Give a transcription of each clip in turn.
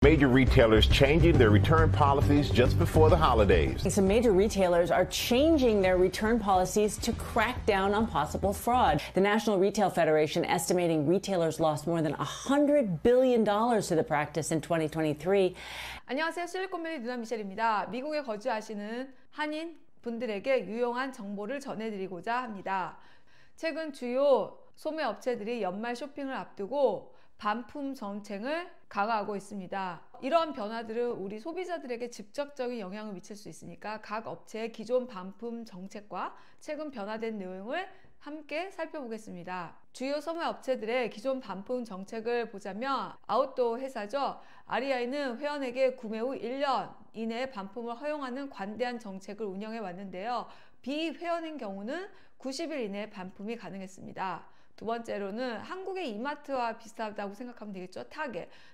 Major retailers changing their return policies just before the holidays. Some major retailers are changing their return policies to crack down on possible fraud. The National Retail Federation estimating retailers lost more than $100 billion to the practice in 2023. 안녕하세요. 실리콘밸리 누나 미셸입니다. 미국에 거주하시는 한인 분들에게 유용한 정보를 전해드리고자 합니다. 최근 주요 소매 업체들이 연말 쇼핑을 앞두고 반품 정책을 강화하고 있습니다. 이러한 변화들은 우리 소비자들에게 직접적인 영향을 미칠 수 있으니까 각 업체의 기존 반품 정책과 최근 변화된 내용을 함께 살펴보겠습니다. 주요 소매 업체들의 기존 반품 정책을 보자면 아웃도어 회사죠. REI는 회원에게 구매 후 1년 이내에 반품을 허용하는 관대한 정책을 운영해 왔는데요. 비회원인 경우는 90일 이내에 반품이 가능했습니다. 두 번째로는 한국의 이마트와 비슷하다고 생각하면 되겠죠.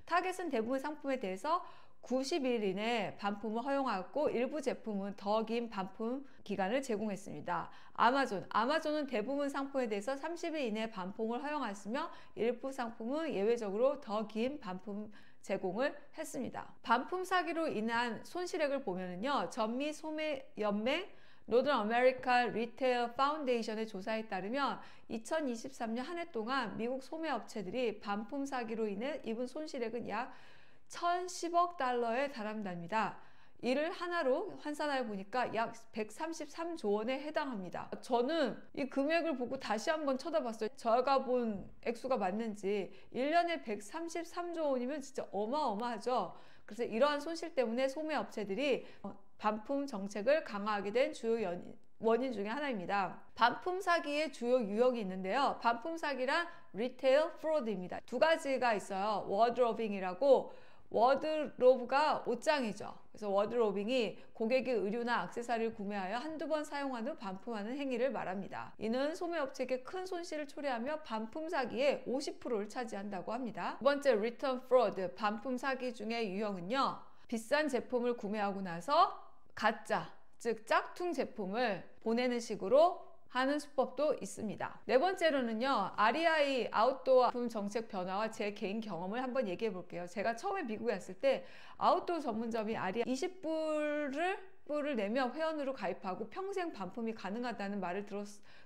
타겟은 대부분 상품에 대해서 90일 이내에 반품을 허용하고 일부 제품은 더 긴 반품 기간을 제공했습니다. 아마존은 대부분 상품에 대해서 30일 이내에 반품을 허용하였으며 일부 상품은 예외적으로 더 긴 반품 제공을 했습니다. 반품 사기로 인한 손실액을 보면은요, 전미 소매 연맹 노던 아메리카 리테일 파운데이션의 조사에 따르면 2023년 한 해 동안 미국 소매 업체들이 반품 사기로 인해 입은 손실액은 약 1,010억 달러에 달한답니다. 이를 하나로 환산하여 보니까 약 133조 원에 해당합니다. 저는 이 금액을 보고 다시 한번 쳐다봤어요. 제가 본 액수가 맞는지. 1년에 133조 원이면 진짜 어마어마하죠. 그래서 이러한 손실 때문에 소매 업체들이 반품 정책을 강화하게 된 주요 원인 중에 하나입니다. 반품 사기의 주요 유형이 있는데요. 반품 사기란 리테일 프로드입니다. 두 가지가 있어요. 워드로빙이라고, 워드로브가 옷장이죠. 그래서 워드로빙이 고객이 의류나 액세서리를 구매하여 한두 번 사용한 후 반품하는 행위를 말합니다. 이는 소매업체에게 큰 손실을 초래하며 반품 사기의 50%를 차지한다고 합니다. 두 번째, 리턴 프로드, 반품 사기 중의 유형은요, 비싼 제품을 구매하고 나서 가짜, 즉 짝퉁 제품을 보내는 식으로 하는 수법도 있습니다. 네 번째로는요, REI 아웃도어 반품 정책 변화와 제 개인 경험을 한번 얘기해 볼게요. 제가 처음에 미국에 왔을 때 아웃도어 전문점이 REI 20불을 내면 회원으로 가입하고 평생 반품이 가능하다는 말을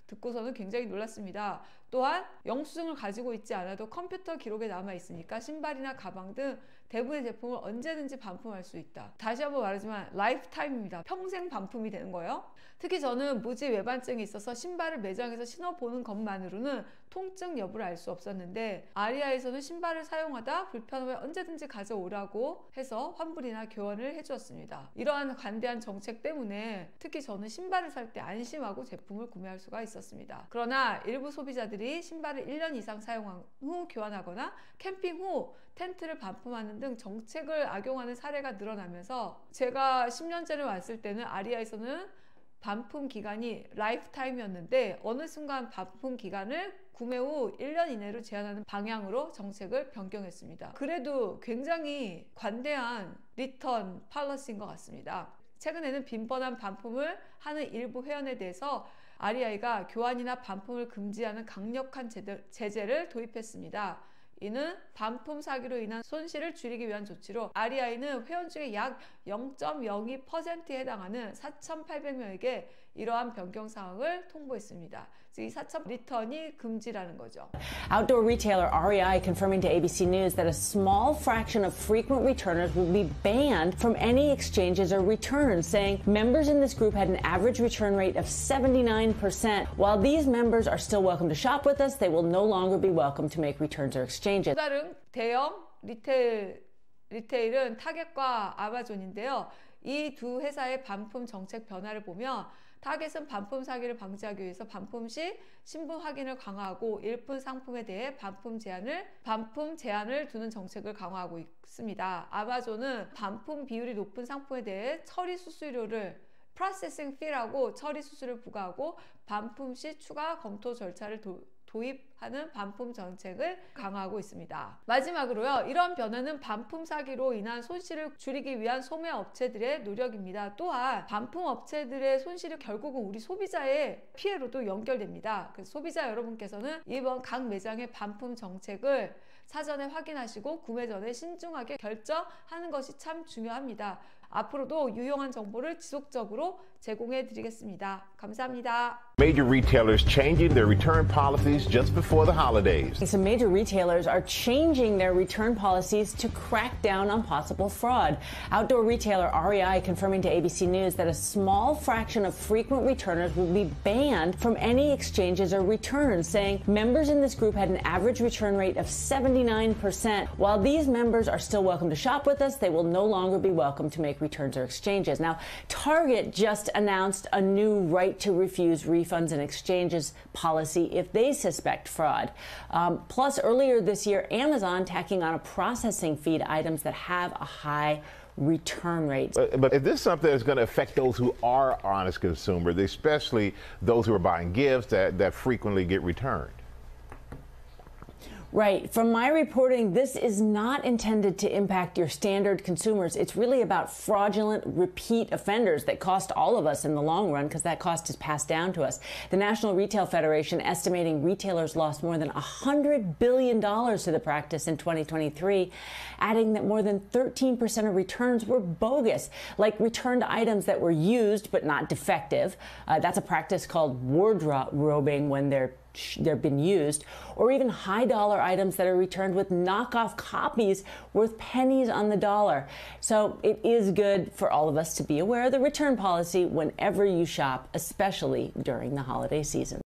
듣고서는 굉장히 놀랐습니다. 또한 영수증을 가지고 있지 않아도 컴퓨터 기록에 남아 있으니까 신발이나 가방 등 대부분의 제품을 언제든지 반품할 수 있다. 다시 한번 말하지만 라이프타임입니다. 평생 반품이 되는 거예요. 특히 저는 무지 외반증이 있어서 신발을 매장에서 신어보는 것만으로는 통증 여부를 알 수 없었는데 REI에서는 신발을 사용하다 불편하면 언제든지 가져오라고 해서 환불이나 교환을 해주었습니다. 이러한 관대한 정책 때문에 특히 저는 신발을 살 때 안심하고 제품을 구매할 수가 있었습니다. 그러나 일부 소비자들이 신발을 1년 이상 사용한 후 교환하거나 캠핑 후 텐트를 반품하는 등 정책을 악용하는 사례가 늘어나면서 제가 10년 전에 왔을 때는 REI에서는 반품 기간이 라이프타임이었는데 어느 순간 반품 기간을 구매 후 1년 이내로 제한하는 방향으로 정책을 변경했습니다. 그래도 굉장히 관대한 리턴 팔러시인 것 같습니다. 최근에는 빈번한 반품을 하는 일부 회원에 대해서 REI가 교환이나 반품을 금지하는 강력한 제재를 도입했습니다. 이는 반품 사기로 인한 손실을 줄이기 위한 조치로 REI는 회원 중에 약 0.02%에 해당하는 4,800명에게 이러한 변경 사항을 통보했습니다. 즉 이 4,000 리턴이 금지라는 거죠. Outdoor retailer REI confirming to ABC News that a small fraction of frequent returners will be banned from any exchanges or returns, saying members in this group had an average return rate of 79%. While these members are still welcome to shop with us, they will no longer be welcome to make returns or exchanges. 다른 대형 리테일은 타겟과 아마존인데요. 이 두 회사의 반품 정책 변화를 보면 타겟은 반품 사기를 방지하기 위해서 반품 시 신분 확인을 강화하고 일부 상품에 대해 반품 제한을 두는 정책을 강화하고 있습니다. 아마존은 반품 비율이 높은 상품에 대해 처리 수수료를 프로세싱 피라고 처리 수수료를 부과하고 반품 시 추가 검토 절차를 도입하는 반품 정책을 강화하고 있습니다. 마지막으로요, 이런 변화는 반품 사기로 인한 손실을 줄이기 위한 소매 업체들의 노력입니다. 또한 반품 업체들의 손실이 결국은 우리 소비자의 피해로도 연결됩니다. 그래서 소비자 여러분께서는 이번 각 매장의 반품 정책을 사전에 확인하시고 구매 전에 신중하게 결정하는 것이 참 중요합니다. 앞으로도 유용한 정보를 지속적으로 제공해 드리겠습니다. 감사합니다. Major retailers changing their return policies just before the holidays. Some major retailers are changing their return policies to crack down on possible fraud. Outdoor retailer REI confirming to ABC News that a small fraction of frequent returners will be banned from any exchanges or returns, saying members in this group had an average return rate of 79%. While these members are still welcome to shop with us, they will no longer be welcome to make returns or exchanges. Now, Target just announced a new right to refuse refunds and exchanges policy if they suspect fraud. Plus, earlier this year, Amazon tacking on a processing fee to items that have a high return rate. But is this something that's going to affect those who are honest consumers, especially those who are buying gifts that frequently get returned? Right. From my reporting, this is not intended to impact your standard consumers. It's really about fraudulent repeat offenders that cost all of us in the long run because that cost is passed down to us. The National Retail Federation estimating retailers lost more than $100 billion to the practice in 2023, adding that more than 13% of returns were bogus, like returned items that were used but not defective. That's a practice called wardrobing when they've been used, or even high dollar items that are returned with knockoff copies worth pennies on the dollar. So it is good for all of us to be aware of the return policy whenever you shop, especially during the holiday season.